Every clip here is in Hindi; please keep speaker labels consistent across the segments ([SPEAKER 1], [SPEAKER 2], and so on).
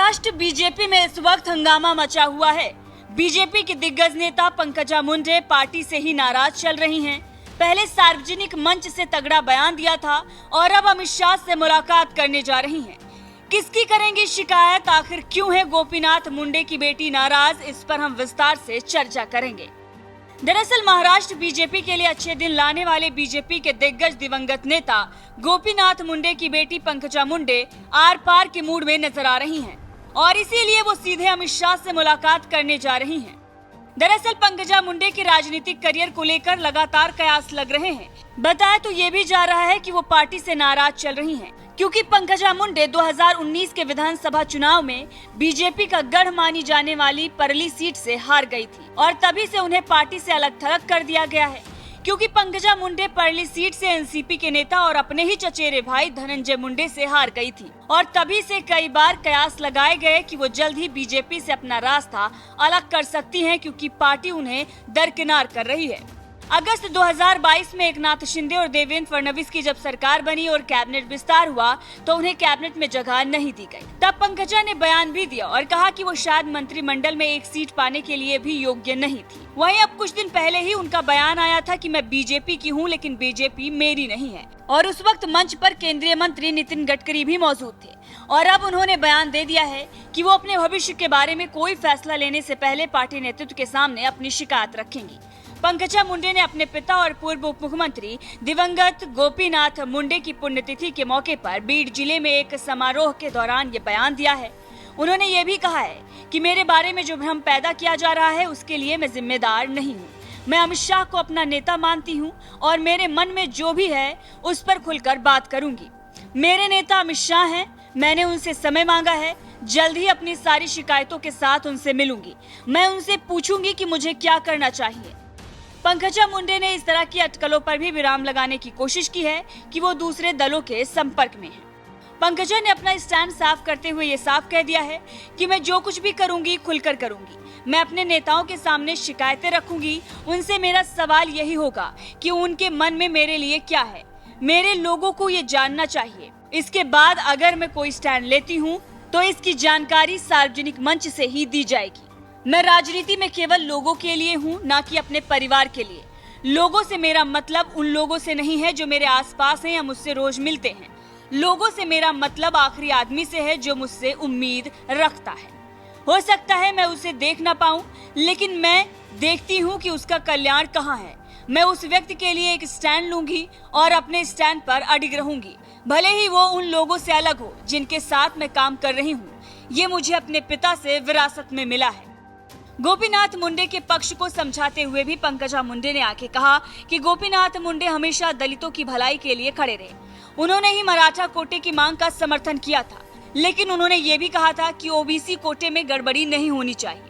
[SPEAKER 1] महाराष्ट्र बीजेपी में इस वक्त हंगामा मचा हुआ है। बीजेपी की दिग्गज नेता पंकजा मुंडे पार्टी से ही नाराज चल रही हैं। पहले सार्वजनिक मंच से तगड़ा बयान दिया था और अब अमित शाह से मुलाकात करने जा रही हैं। किसकी करेंगी शिकायत, आखिर क्यों है गोपीनाथ मुंडे की बेटी नाराज, इस पर हम विस्तार से चर्चा करेंगे। दरअसल महाराष्ट्र बीजेपी के लिए अच्छे दिन लाने वाले बीजेपी के दिग्गज दिवंगत नेता गोपीनाथ मुंडे की बेटी पंकजा मुंडे आर पार के मूड में नजर आ रही हैं और इसीलिए वो सीधे अमित शाह से मुलाकात करने जा रही हैं। दरअसल पंकजा मुंडे के राजनीतिक करियर को लेकर लगातार कयास लग रहे हैं। बताया तो ये भी जा रहा है कि वो पार्टी से नाराज चल रही हैं, क्योंकि पंकजा मुंडे 2019 के विधानसभा चुनाव में बीजेपी का गढ़ मानी जाने वाली परली सीट से हार गई थी और तभी से उन्हें पार्टी से अलग थलग कर दिया गया है। क्योंकि पंकजा मुंडे परली सीट से एनसीपी के नेता और अपने ही चचेरे भाई धनंजय मुंडे से हार गई थी और तभी से कई बार कयास लगाए गए कि वो जल्द ही बीजेपी से अपना रास्ता अलग कर सकती हैं, क्योंकि पार्टी उन्हें दरकिनार कर रही है। अगस्त 2022 में एकनाथ शिंदे और देवेंद्र फडणवीस की जब सरकार बनी और कैबिनेट विस्तार हुआ तो उन्हें कैबिनेट में जगह नहीं दी गई। तब पंकजा ने बयान भी दिया और कहा कि वो शायद मंत्रिमंडल में एक सीट पाने के लिए भी योग्य नहीं थी। वहीं अब कुछ दिन पहले ही उनका बयान आया था कि मैं बीजेपी की हूँ, लेकिन बीजेपी मेरी नहीं है। और उस वक्त मंच पर केंद्रीय मंत्री नितिन गडकरी भी मौजूद थे और अब उन्होंने बयान दे दिया है कि वो अपने भविष्य के बारे में कोई फैसला लेने से पहले पार्टी नेतृत्व के सामने अपनी शिकायत रखेंगी। पंकजा मुंडे ने अपने पिता और पूर्व उप मुख्यमंत्री दिवंगत गोपीनाथ मुंडे की पुण्यतिथि के मौके पर बीड जिले में एक समारोह के दौरान ये बयान दिया है। उन्होंने ये भी कहा है कि मेरे बारे में जो भ्रम पैदा किया जा रहा है उसके लिए मैं जिम्मेदार नहीं हूँ। मैं अमित शाह को अपना नेता मानती हूँ और मेरे मन में जो भी है उस पर खुलकर बात करूंगी। मेरे नेता अमित शाह हैं, मैंने उनसे समय मांगा है, जल्द ही अपनी सारी शिकायतों के साथ उनसे मिलूंगी। मैं उनसे पूछूंगी कि मुझे क्या करना चाहिए। पंकजा मुंडे ने इस तरह की अटकलों पर भी विराम लगाने की कोशिश की है कि वो दूसरे दलों के संपर्क में है। पंकजा ने अपना स्टैंड साफ करते हुए ये साफ कह दिया है कि मैं जो कुछ भी करूंगी खुलकर करूंगी। मैं अपने नेताओं के सामने शिकायतें रखूंगी। उनसे मेरा सवाल यही होगा कि उनके मन में मेरे लिए क्या है। मेरे लोगों को ये जानना चाहिए। इसके बाद अगर मैं कोई स्टैंड लेती हूँ तो इसकी जानकारी सार्वजनिक मंच से ही दी जाएगी। मैं राजनीति में केवल लोगों के लिए हूँ, ना कि अपने परिवार के लिए। लोगों से मेरा मतलब उन लोगों से नहीं है जो मेरे आसपास हैं या मुझसे रोज मिलते हैं। लोगों से मेरा मतलब आखिरी आदमी से है जो मुझसे उम्मीद रखता है। हो सकता है मैं उसे देख ना पाऊं, लेकिन मैं देखती हूं कि उसका कल्याण कहाँ है। मैं उस व्यक्ति के लिए एक स्टैंड लूंगी और अपने स्टैंड पर अडिग रहूंगी, भले ही वो उन लोगों से अलग हो जिनके साथ मैं काम कर रही हूँ। ये मुझे अपने पिता से विरासत में मिला है। गोपीनाथ मुंडे के पक्ष को समझाते हुए भी पंकजा मुंडे ने आके कहा कि गोपीनाथ मुंडे हमेशा दलितों की भलाई के लिए खड़े रहे। उन्होंने ही मराठा कोटे की मांग का समर्थन किया था, लेकिन उन्होंने ये भी कहा था कि ओबीसी कोटे में गड़बड़ी नहीं होनी चाहिए।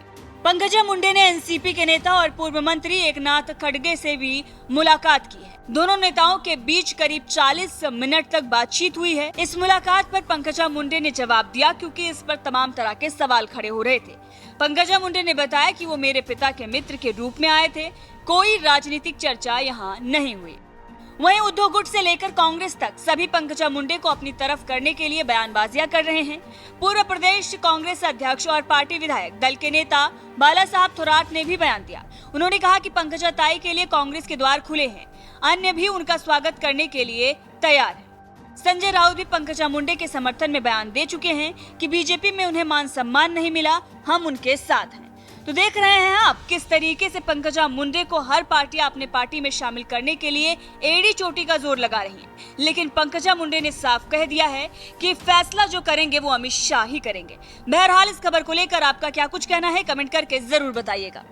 [SPEAKER 1] पंकजा मुंडे ने एनसीपी के नेता और पूर्व मंत्री एकनाथ खड़गे से भी मुलाकात की है। दोनों नेताओं के बीच करीब 40 मिनट तक बातचीत हुई है। इस मुलाकात पर पंकजा मुंडे ने जवाब दिया, क्योंकि इस पर तमाम तरह के सवाल खड़े हो रहे थे। पंकजा मुंडे ने बताया कि वो मेरे पिता के मित्र के रूप में आए थे, कोई राजनीतिक चर्चा यहाँ नहीं हुई। वहीं उद्धव गुट से लेकर कांग्रेस तक सभी पंकजा मुंडे को अपनी तरफ करने के लिए बयानबाजियां कर रहे हैं। पूर्व प्रदेश कांग्रेस अध्यक्ष और पार्टी विधायक दल के नेता बाला साहब थोराट ने भी बयान दिया। उन्होंने कहा कि पंकजा ताई के लिए कांग्रेस के द्वार खुले हैं, अन्य भी उनका स्वागत करने के लिए तैयार है। संजय राउत भी पंकजा मुंडे के समर्थन में बयान दे चुके हैं कि बीजेपी में उन्हें मान सम्मान नहीं मिला, हम उनके साथ हैं। तो देख रहे हैं आप किस तरीके से पंकजा मुंडे को हर पार्टी अपने पार्टी में शामिल करने के लिए एड़ी चोटी का जोर लगा रही है, लेकिन पंकजा मुंडे ने साफ कह दिया है कि फैसला जो करेंगे वो अमित शाह ही करेंगे। बहरहाल इस खबर को लेकर आपका क्या कुछ कहना है, कमेंट करके जरूर बताइएगा।